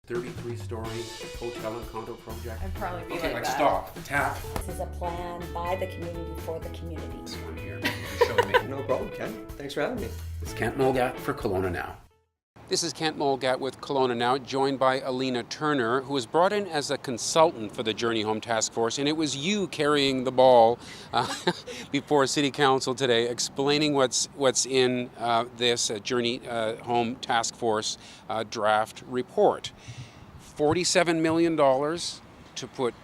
33-story hotel and condo project. I'd probably be Okay, like like that. stop, tap. This is a plan by the community for the community. This one here, showing me. No problem, Ken. Thanks for having me. It's Kent Mulgat for Kelowna Now. This is Kent Mulgat with Kelowna Now, joined by Alina Turner, who was brought in as a consultant for the Journey Home Task Force, and it was you carrying the ball before City Council today, explaining what's in this Journey Home Task Force draft report. $47 million to put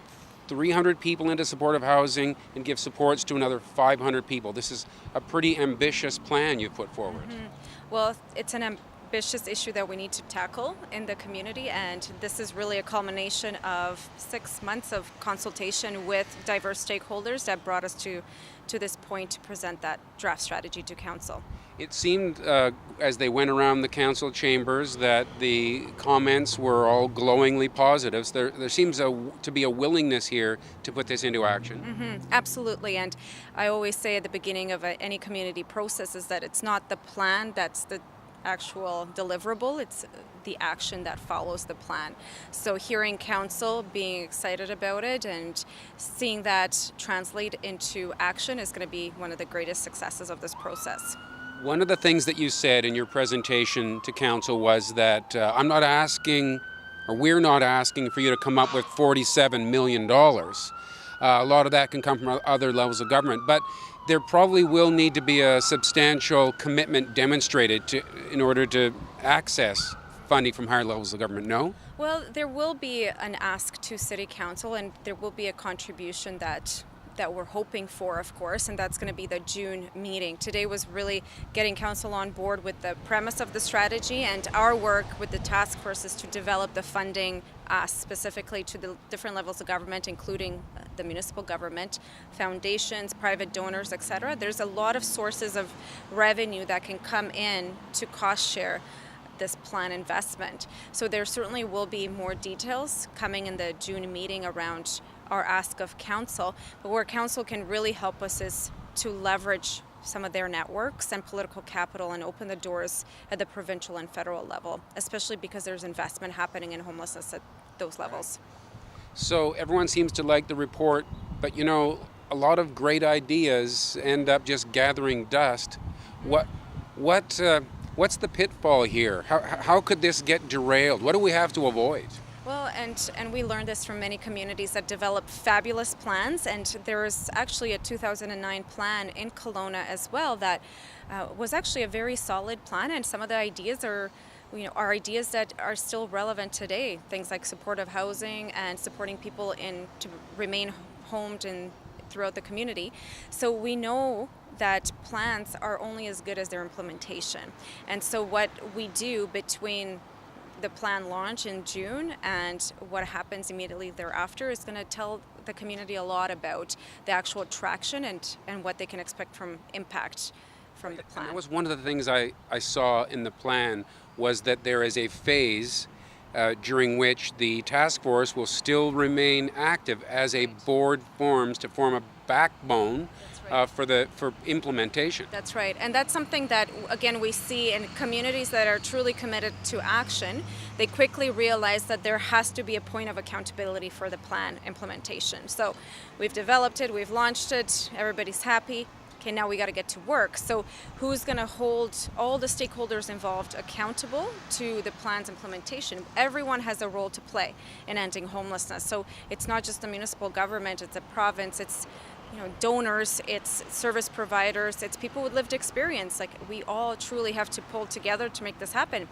300 people into supportive housing and give supports to another 500 people. This is a pretty ambitious plan you've put forward. Mm-hmm. Well, it's an ambitious issue that we need to tackle in the community, and this is really a culmination of 6 months of consultation with diverse stakeholders that brought us to this point to present that draft strategy to Council. It seemed, as they went around the council chambers, that the comments were all glowingly positive. There seems to be a willingness here to put this into action. Mm-hmm. Absolutely, and I always say at the beginning of any community process is that it's not the plan that's the actual deliverable, it's the action that follows the plan. So hearing Council being excited about it and seeing that translate into action is going to be one of the greatest successes of this process. One of the things that you said in your presentation to Council was that we're not asking for you to come up with $47 million. A lot of that can come from other levels of government, but there probably will need to be a substantial commitment demonstrated in order to access funding from higher levels of government, no? Well, there will be an ask to City Council, and there will be a contribution that we're hoping for, of course, and that's going to be the June meeting. Today was really getting Council on board with the premise of the strategy, and our work with the task force is to develop the funding specifically to the different levels of government, including the municipal government, foundations, private donors, etc. There's a lot of sources of revenue that can come in to cost share this plan investment. So there certainly will be more details coming in the June meeting around our ask of Council, but where Council can really help us is to leverage some of their networks and political capital and open the doors at the provincial and federal level, especially because there's investment happening in homelessness at those levels. So everyone seems to like the report, but you know, a lot of great ideas end up just gathering dust. What's the pitfall here? How could this get derailed? What do we have to avoid? Well, and we learned this from many communities that develop fabulous plans, and there is actually a 2009 plan in Kelowna as well that was actually a very solid plan, and some of the ideas are ideas that are still relevant today. Things like supportive housing and supporting people to remain homed throughout the community. So we know that plans are only as good as their implementation, and so what we do between the plan launch in June and what happens immediately thereafter is going to tell the community a lot about the actual traction and what they can expect from impact from the plan. And that was one of the things I saw in the plan, was that there is a phase during which the task force will still remain active as a board forms to form a backbone for implementation. That's right, and that's something that, again, we see in communities that are truly committed to action. They quickly realize that there has to be a point of accountability for the plan implementation. So we've developed it, we've launched it, everybody's happy. Okay, now we got to get to work. So who's going to hold all the stakeholders involved accountable to the plan's implementation? Everyone has a role to play in ending homelessness. So it's not just the municipal government, it's a province, it's donors, it's service providers, it's people with lived experience. Like, we all truly have to pull together to make this happen.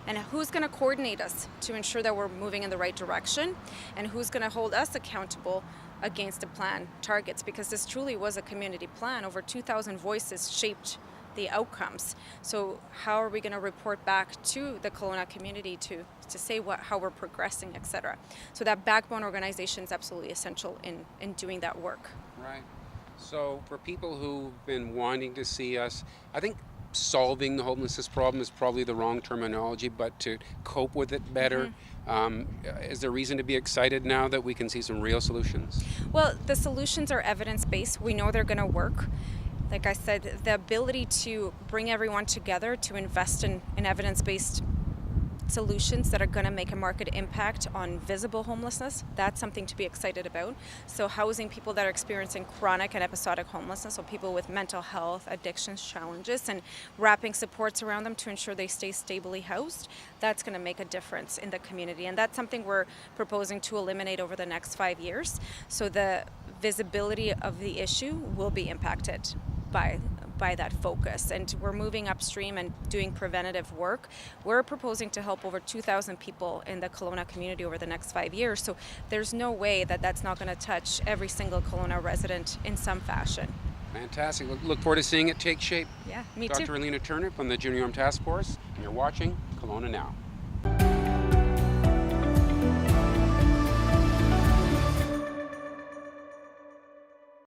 And who's going to coordinate us to ensure that we're moving in the right direction? And who's going to hold us accountable against the plan targets? Because this truly was a community plan. Over 2,000 voices shaped the outcomes. So how are we going to report back to the Kelowna community to say how we're progressing, etc.? So that backbone organization is absolutely essential in doing that work. Right. So for people who've been wanting to see us, I think solving the homelessness problem is probably the wrong terminology, but to cope with it better. Mm-hmm. Is there reason to be excited now that we can see some real solutions? Well, the solutions are evidence-based. We know they're going to work. Like I said, the ability to bring everyone together to invest in evidence-based solutions that are going to make a market impact on visible homelessness. That's something to be excited about. So housing people that are experiencing chronic and episodic homelessness, so people with mental health, addictions challenges, and wrapping supports around them to ensure they stay stably housed, that's going to make a difference in the community. And that's something we're proposing to eliminate over the next 5 years. So the visibility of the issue will be impacted by that focus, and we're moving upstream and doing preventative work. We're proposing to help over 2,000 people in the Kelowna community over the next 5 years, so there's no way that that's not going to touch every single Kelowna resident in some fashion. Fantastic. Look forward to seeing it take shape. Yeah, me Dr. too. Alina Turner from the Junior Home Task Force, and you're watching Kelowna Now.